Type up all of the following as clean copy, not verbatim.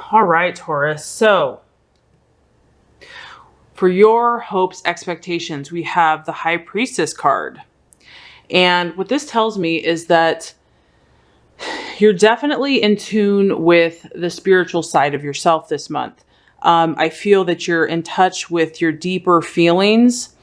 All right, Taurus. So for your hopes, expectations, we have the High Priestess card. And what this tells me is that you're definitely in tune with the spiritual side of yourself this month. I feel that you're in touch with your deeper feelings.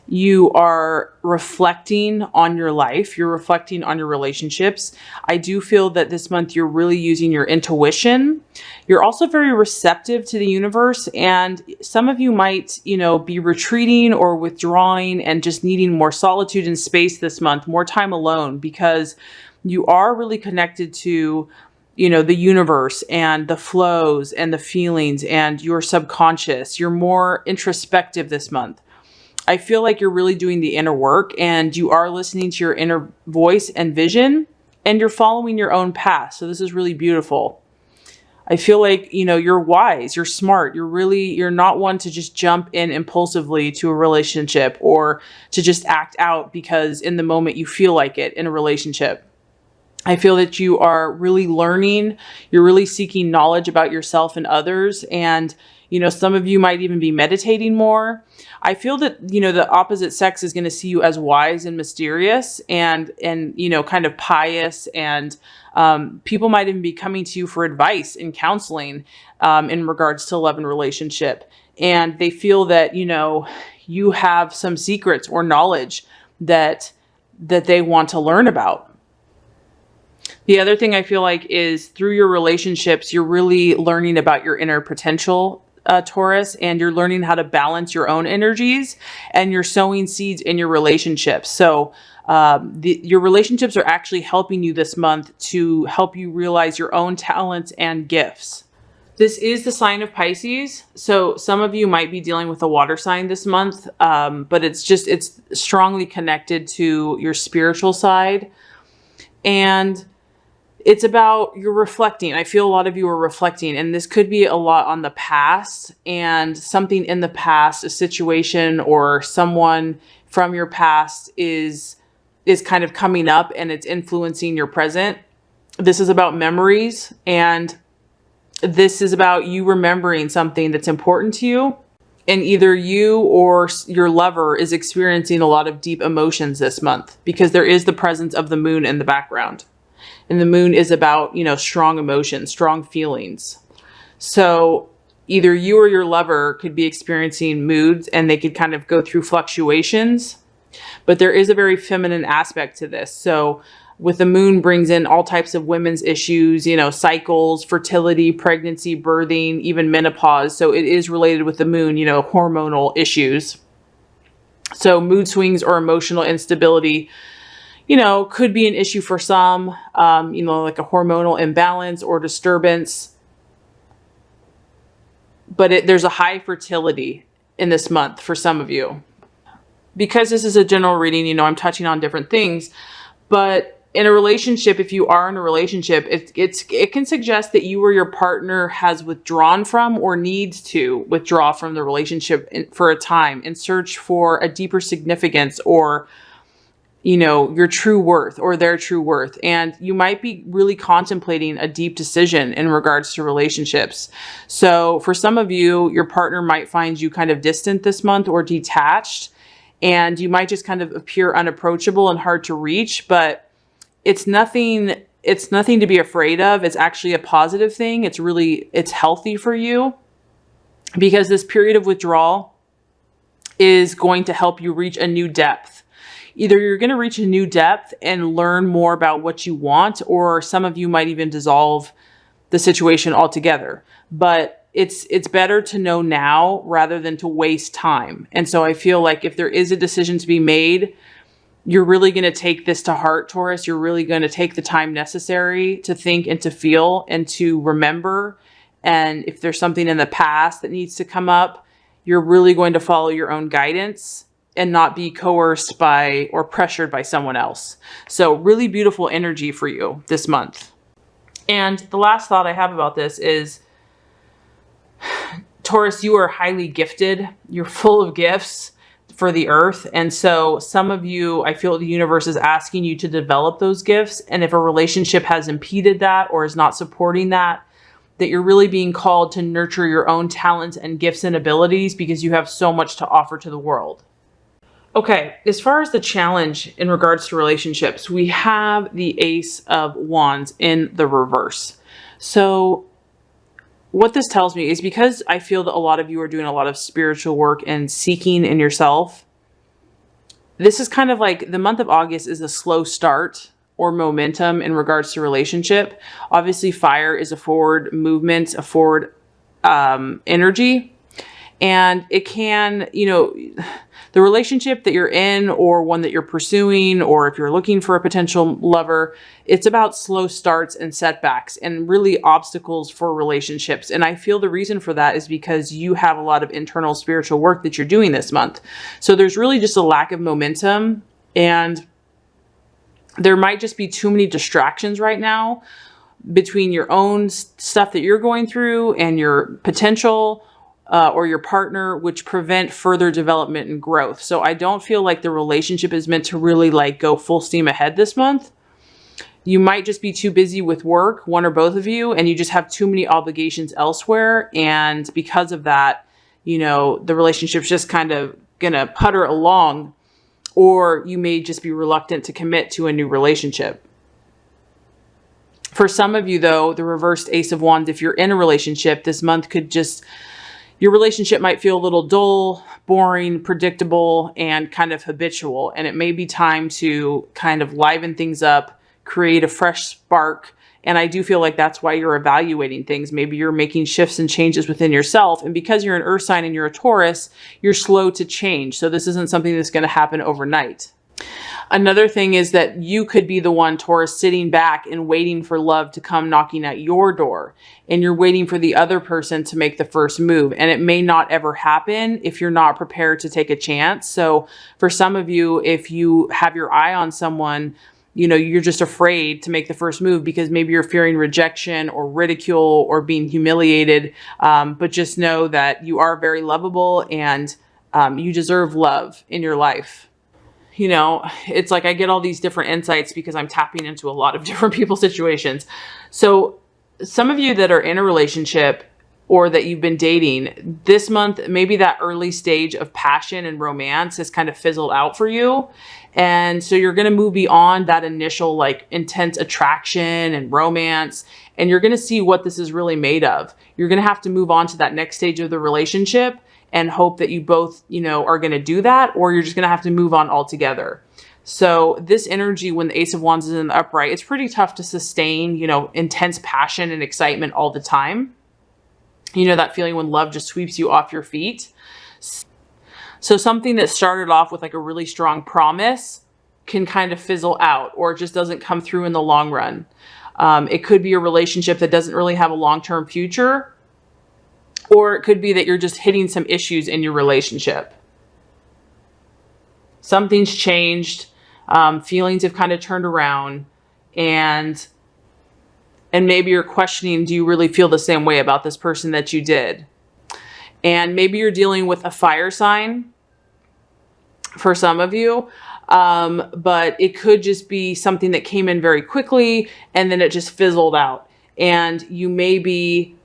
You are reflecting on your life. You're reflecting on your relationships. I do feel that this month you're really using your intuition. You're also very receptive to the universe. And some of you might, be retreating or withdrawing and just needing more solitude and space this month, more time alone, because you are really connected to, the universe and the flows and the feelings and your subconscious. You're more introspective this month. I feel like you're really doing the inner work and you are listening to your inner voice and vision and you're following your own path. So this is really beautiful. I feel like, you're wise, you're smart. You're not one to just jump in impulsively to a relationship or to just act out because in the moment you feel like it in a relationship. I feel that you are really learning. You're really seeking knowledge about yourself and others. And, some of you might even be meditating more. I feel that, the opposite sex is going to see you as wise and mysterious and kind of pious. And people might even be coming to you for advice and counseling in regards to love and relationship. And they feel that, you have some secrets or knowledge that they want to learn about. The other thing I feel like is through your relationships, you're really learning about your inner potential, Taurus, and you're learning how to balance your own energies and you're sowing seeds in your relationships. So your relationships are actually helping you this month to help you realize your own talents and gifts. This is the sign of Pisces. So some of you might be dealing with a water sign this month, but it's strongly connected to your spiritual side. And it's about you're reflecting. I feel a lot of you are reflecting, and this could be a lot on the past and something in the past, a situation or someone from your past is kind of coming up and it's influencing your present. This is about memories, and this is about you remembering something that's important to you. And either you or your lover is experiencing a lot of deep emotions this month because there is the presence of the moon in the background. And the moon is about, strong emotions, strong feelings. So either you or your lover could be experiencing moods and they could kind of go through fluctuations, but there is a very feminine aspect to this. So with the moon brings in all types of women's issues, cycles, fertility, pregnancy, birthing, even menopause. So it is related with the moon, hormonal issues. So mood swings or emotional instability could be an issue for some, like a hormonal imbalance or disturbance. But there's a high fertility in this month for some of you. Because this is a general reading, I'm touching on different things. But in a relationship, if you are in a relationship, it can suggest that you or your partner has withdrawn from or needs to withdraw from the relationship for a time and search for a deeper significance or your true worth or their true worth. And you might be really contemplating a deep decision in regards to relationships. So for some of you, your partner might find you kind of distant this month or detached, and you might just kind of appear unapproachable and hard to reach, but it's nothing to be afraid of. It's actually a positive thing. It's healthy for you because this period of withdrawal is going to help you reach a new depth. Either you're going to reach a new depth and learn more about what you want, or some of you might even dissolve the situation altogether. But it's better to know now rather than to waste time. And so I feel like if there is a decision to be made, you're really going to take this to heart, Taurus. You're really going to take the time necessary to think and to feel and to remember. And if there's something in the past that needs to come up, you're really going to follow your own guidance and not be coerced by or pressured by someone else. So really beautiful energy for you this month. And the last thought I have about this is, Taurus, you are highly gifted. You're full of gifts for the earth. And so some of you, I feel the universe is asking you to develop those gifts. And if a relationship has impeded that or is not supporting that, that you're really being called to nurture your own talents and gifts and abilities because you have so much to offer to the world. Okay, as far as the challenge in regards to relationships, we have the Ace of Wands in the reverse. So what this tells me is, because I feel that a lot of you are doing a lot of spiritual work and seeking in yourself, this is kind of like the month of August is a slow start or momentum in regards to relationship. Obviously, fire is a forward movement, a forward energy. And it can, the relationship that you're in, or one that you're pursuing, or if you're looking for a potential lover, it's about slow starts and setbacks and really obstacles for relationships. And I feel the reason for that is because you have a lot of internal spiritual work that you're doing this month. So there's really just a lack of momentum, and there might just be too many distractions right now between your own stuff that you're going through and your potential or your partner, which prevent further development and growth. So I don't feel like the relationship is meant to really like go full steam ahead this month. You might just be too busy with work, one or both of you, and you just have too many obligations elsewhere. And because of that, the relationship's just kind of gonna putter along, or you may just be reluctant to commit to a new relationship. For some of you though, the reversed Ace of Wands, if you're in a relationship, this month could just, your relationship might feel a little dull, boring, predictable, and kind of habitual. And it may be time to kind of liven things up, create a fresh spark. And I do feel like that's why you're evaluating things. Maybe you're making shifts and changes within yourself. And because you're an earth sign and you're a Taurus, you're slow to change. So this isn't something that's going to happen overnight. Another thing is that you could be the one, Taurus, sitting back and waiting for love to come knocking at your door. And you're waiting for the other person to make the first move. And it may not ever happen if you're not prepared to take a chance. So for some of you, if you have your eye on someone, you're just afraid to make the first move because maybe you're fearing rejection or ridicule or being humiliated. But just know that you are very lovable, and you deserve love in your life. It's like I get all these different insights because I'm tapping into a lot of different people's situations. So some of you that are in a relationship or that you've been dating this month, maybe that early stage of passion and romance has kind of fizzled out for you. And so you're going to move beyond that initial like intense attraction and romance, and you're going to see what this is really made of. You're going to have to move on to that next stage of the relationship and hope that you both, are going to do that, or you're just going to have to move on altogether. So this energy, when the Ace of Wands is in the upright, it's pretty tough to sustain, intense passion and excitement all the time. That feeling when love just sweeps you off your feet. So something that started off with like a really strong promise can kind of fizzle out, or it just doesn't come through in the long run. It could be a relationship that doesn't really have a long-term future, or it could be that you're just hitting some issues in your relationship. Something's changed. Feelings have kind of turned around, and maybe you're questioning, do you really feel the same way about this person that you did? And maybe you're dealing with a fire sign for some of you, but it could just be something that came in very quickly and then it just fizzled out. And you may be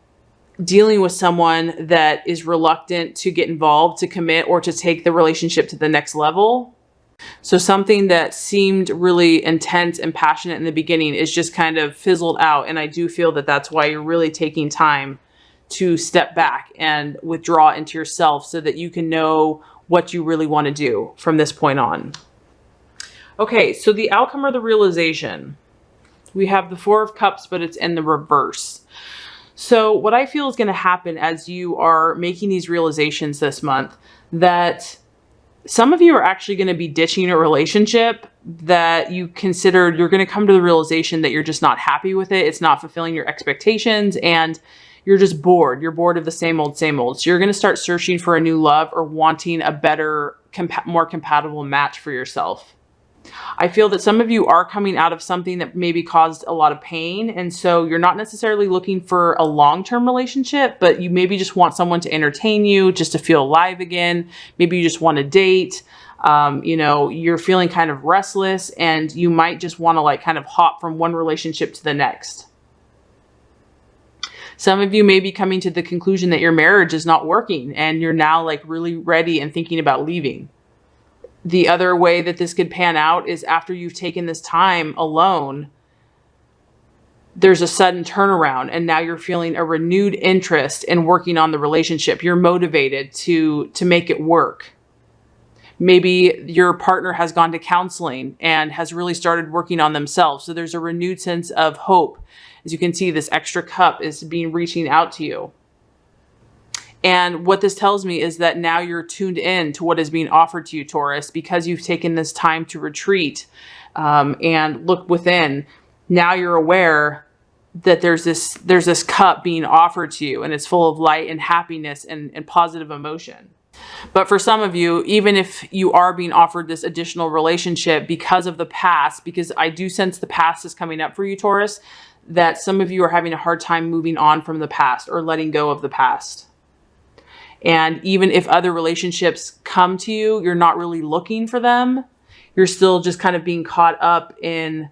dealing with someone that is reluctant to get involved, to commit, or to take the relationship to the next level. So something that seemed really intense and passionate in the beginning is just kind of fizzled out. And I do feel that that's why you're really taking time to step back and withdraw into yourself so that you can know what you really want to do from this point on. Okay, so the outcome or the realization. We have the Four of Cups, but it's in the reverse. So what I feel is going to happen as you are making these realizations this month, that some of you are actually going to be ditching a relationship that you considered. You're going to come to the realization that you're just not happy with it. It's not fulfilling your expectations, and you're just bored. You're bored of the same old, same old. So you're going to start searching for a new love or wanting a better, more compatible match for yourself. I feel that some of you are coming out of something that maybe caused a lot of pain. And so you're not necessarily looking for a long-term relationship, but you maybe just want someone to entertain you, just to feel alive again. Maybe you just want to date. You're feeling kind of restless, and you might just want to like kind of hop from one relationship to the next. Some of you may be coming to the conclusion that your marriage is not working and you're now like really ready and thinking about leaving. The other way that this could pan out is after you've taken this time alone, there's a sudden turnaround and now you're feeling a renewed interest in working on the relationship. You're motivated to make it work. Maybe your partner has gone to counseling and has really started working on themselves. So there's a renewed sense of hope. As you can see, this extra cup is reaching out to you. And what this tells me is that now you're tuned in to what is being offered to you, Taurus, because you've taken this time to retreat and look within. Now you're aware that there's this cup being offered to you, and it's full of light and happiness and positive emotion. But for some of you, even if you are being offered this additional relationship because of the past, because I do sense the past is coming up for you, Taurus, that some of you are having a hard time moving on from the past or letting go of the past. And even if other relationships come to you, you're not really looking for them. You're still just kind of being caught up in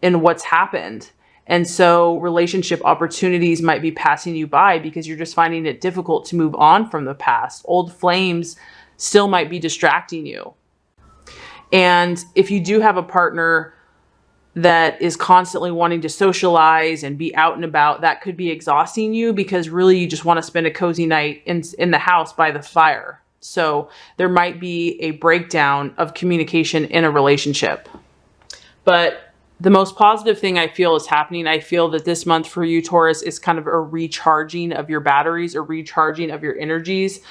what's happened. And so relationship opportunities might be passing you by because you're just finding it difficult to move on from the past. Old flames still might be distracting you. And if you do have a partner that is constantly wanting to socialize and be out and about, that could be exhausting you because really you just want to spend a cozy night in the house by the fire. So there might be a breakdown of communication in a relationship. But the most positive thing I feel is happening. I feel that this month for you, Taurus, is kind of a recharging of your batteries, a recharging of your energies,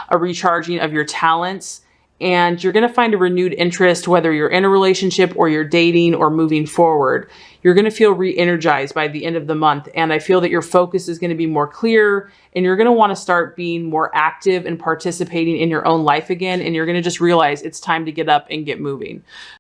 a recharging of your talents. And you're going to find a renewed interest, whether you're in a relationship or you're dating or moving forward. You're going to feel re-energized by the end of the month. And I feel that your focus is going to be more clear and you're going to want to start being more active and participating in your own life again. And you're going to just realize it's time to get up and get moving.